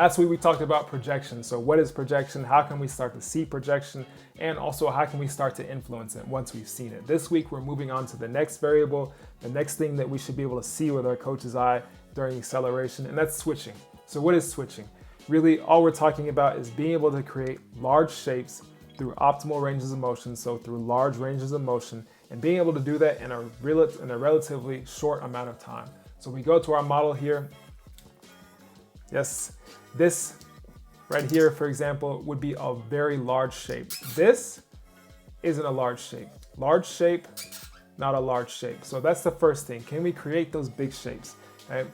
Last week we talked about projection. So what is projection? How can we start to see projection? And also how can we start to influence it once we've seen it? This week we're moving on to the next variable, the next thing that we should be able to see with our coach's eye during acceleration, and that's switching. So what is switching? Really, all we're talking about is being able to create large shapes through optimal ranges of motion, so through large ranges of motion, and being able to do that in a relatively short amount of time. So we go to our model here. Yes, this right here, for example, would be a very large shape. This isn't a large shape. Large shape, not a large shape. So that's the first thing. Can we create those big shapes? Right?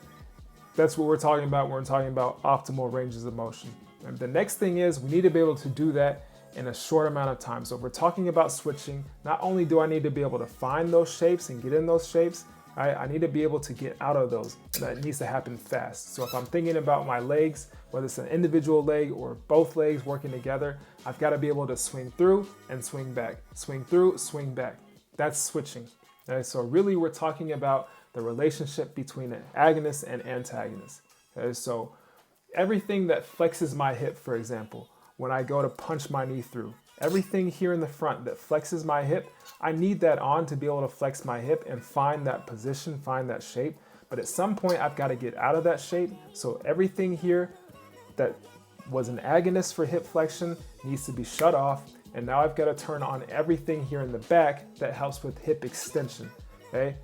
That's what we're talking about when we're talking about optimal ranges of motion. And the next thing is we need to be able to do that in a short amount of time. So if we're talking about switching, not only do I need to be able to find those shapes and get in those shapes, I need to be able to get out of those, and that needs to happen fast. So if I'm thinking about my legs, whether it's an individual leg or both legs working together, I've got to be able to swing through and swing back, swing through, swing back. That's switching. Okay? So really we're talking about the relationship between an agonist and antagonist. Okay? So everything that flexes my hip, for example, when I go to punch my knee through, everything here in the front that flexes my hip, I need that on to be able to flex my hip and find that position, find that shape. But at some point, I've got to get out of that shape. So everything here that was an agonist for hip flexion needs to be shut off. And now I've got to turn on everything here in the back that helps with hip extension. Okay?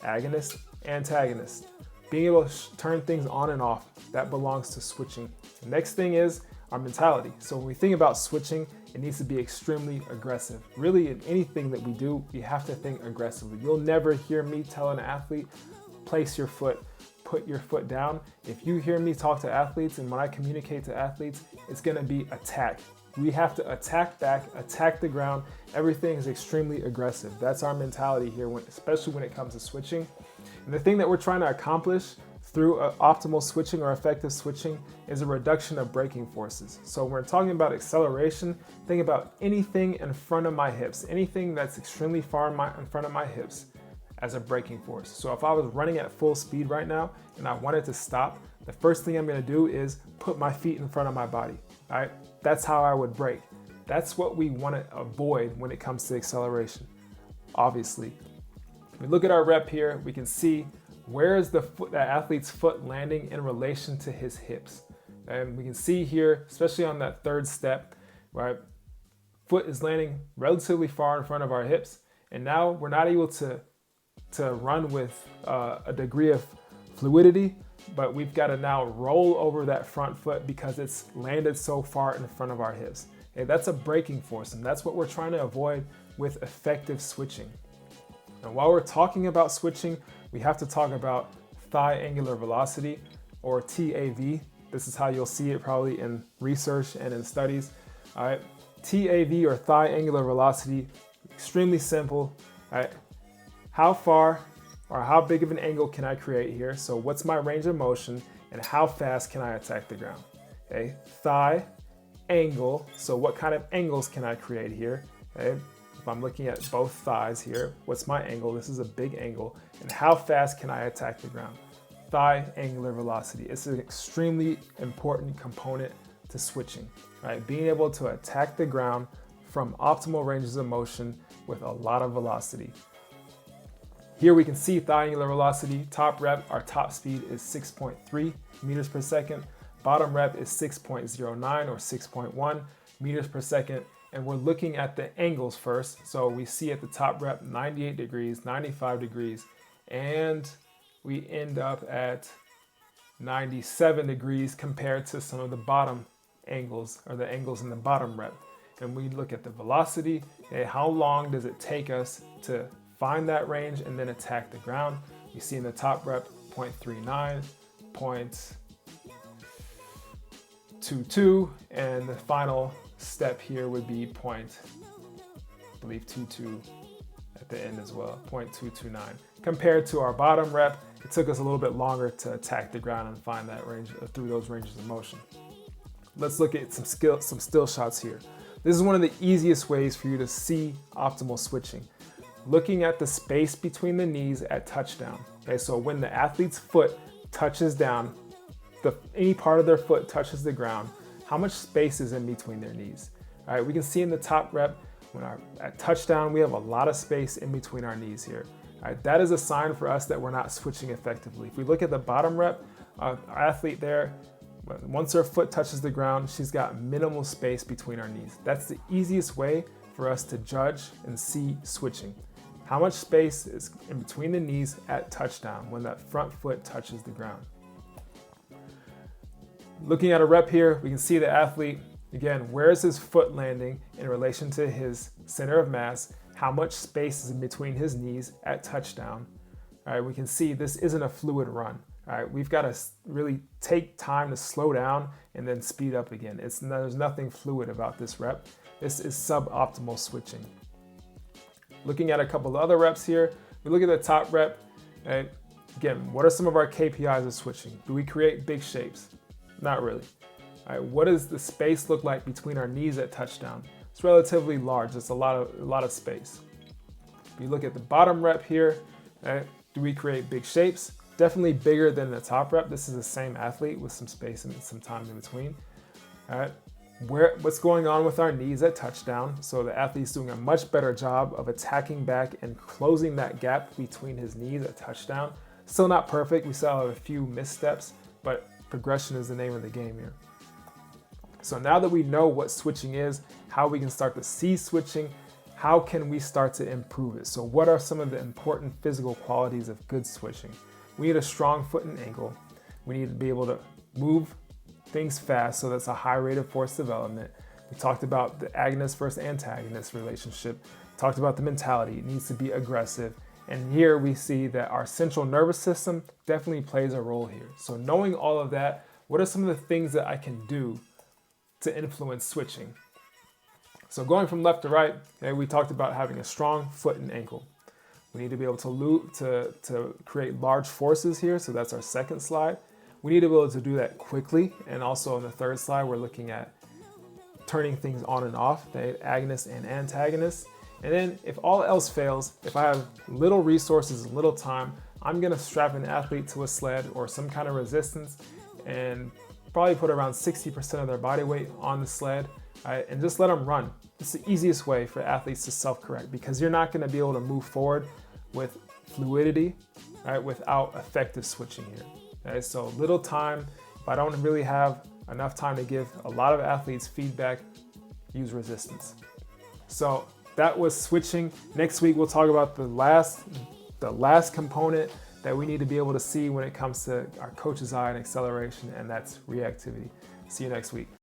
Agonist, antagonist. Being able to turn things on and off, that belongs to switching. The next thing is our mentality. So when we think about switching, it needs to be extremely aggressive. Really, in anything that we do, you have to think aggressively. You'll never hear me tell an athlete, place your foot, put your foot down. If you hear me talk to athletes and when I communicate to athletes, it's gonna be attack. We have to attack back, attack the ground. Everything is extremely aggressive. That's our mentality here, especially when it comes to switching. And the thing that we're trying to accomplish through optimal switching or effective switching is a reduction of braking forces. So when we're talking about acceleration, think about anything in front of my hips, anything that's extremely far in front of my hips as a braking force. So if I was running at full speed right now and I wanted to stop, the first thing I'm gonna do is put my feet in front of my body, all right? That's how I would brake. That's what we wanna avoid when it comes to acceleration, obviously. If we look at our rep here, we can see where is the athlete's foot landing in relation to his hips. And we can see here, especially on that third step, right? Foot is landing relatively far in front of our hips. And now we're not able to run with a degree of fluidity, but we've got to now roll over that front foot because it's landed so far in front of our hips. Okay, that's a braking force, and that's what we're trying to avoid with effective switching. And while we're talking about switching, we have to talk about thigh angular velocity, or TAV. This is how you'll see it probably in research and in studies. All right, TAV, or thigh angular velocity, extremely simple. All right, how far or how big of an angle can I create here? So what's my range of motion and how fast can I attack the ground? Okay, thigh angle. So what kind of angles can I create here? Okay. If I'm looking at both thighs here, what's my angle? This is a big angle. And how fast can I attack the ground? Thigh angular velocity. It's an extremely important component to switching, right? Being able to attack the ground from optimal ranges of motion with a lot of velocity. Here we can see thigh angular velocity. Top rep, our top speed is 6.3 meters per second. Bottom rep is 6.09 or 6.1 meters per second. And we're looking at the angles first. So we see at the top rep 98 degrees, 95 degrees, and we end up at 97 degrees compared to some of the bottom angles, or the angles in the bottom rep. And we look at the velocity, and how long does it take us to find that range and then attack the ground. You see in the top rep 0.39, 0.22, and the final step here would be 0.22 at the end as well, 0.229. Compared to our bottom rep, it took us a little bit longer to attack the ground and find that range through those ranges of motion. Let's look at some still shots here. This is one of the easiest ways for you to see optimal switching. Looking at the space between the knees at touchdown. Okay, so when the athlete's foot touches down, any part of their foot touches the ground, how much space is in between their knees. All right, we can see in the top rep, at touchdown, we have a lot of space in between our knees here. All right, that is a sign for us that we're not switching effectively. If we look at the bottom rep, our athlete there, once her foot touches the ground, she's got minimal space between our knees. That's the easiest way for us to judge and see switching. How much space is in between the knees at touchdown when that front foot touches the ground. Looking at a rep here, we can see the athlete, again, where is his foot landing in relation to his center of mass? How much space is in between his knees at touchdown? All right, we can see this isn't a fluid run. All right, we've got to really take time to slow down and then speed up again. There's nothing fluid about this rep. This is suboptimal switching. Looking at a couple of other reps here, we look at the top rep. And again, what are some of our KPIs of switching? Do we create big shapes? Not really. All right, what does the space look like between our knees at touchdown? It's relatively large. It's a lot of space. If you look at the bottom rep here, right, do we create big shapes? Definitely bigger than the top rep. This is the same athlete with some space and some time in between. All right, what's going on with our knees at touchdown? So the athlete's doing a much better job of attacking back and closing that gap between his knees at touchdown. Still not perfect. We still have a few missteps, but progression is the name of the game here. So now that we know what switching is, how we can start to see switching, how can we start to improve it? So what are some of the important physical qualities of good switching? We need a strong foot and ankle. We need to be able to move things fast, so that's a high rate of force development. We talked about the agonist versus antagonist relationship. Talked about the mentality. It needs to be aggressive. And here we see that our central nervous system definitely plays a role here. So knowing all of that, what are some of the things that I can do to influence switching? So going from left to right, okay, we talked about having a strong foot and ankle. We need to be able to create large forces here. So that's our second slide. We need to be able to do that quickly. And also on the third slide, we're looking at turning things on and off, the agonist and antagonist. And then if all else fails, if I have little resources, little time, I'm gonna strap an athlete to a sled or some kind of resistance and probably put around 60% of their body weight on the sled, right, and just let them run. It's the easiest way for athletes to self-correct, because you're not gonna be able to move forward with fluidity, right, without effective switching here. Okay? So little time, if I don't really have enough time to give a lot of athletes feedback, use resistance. So that was switching. Next week, we'll talk about the last component that we need to be able to see when it comes to our coach's eye and acceleration, and that's reactivity. See you next week.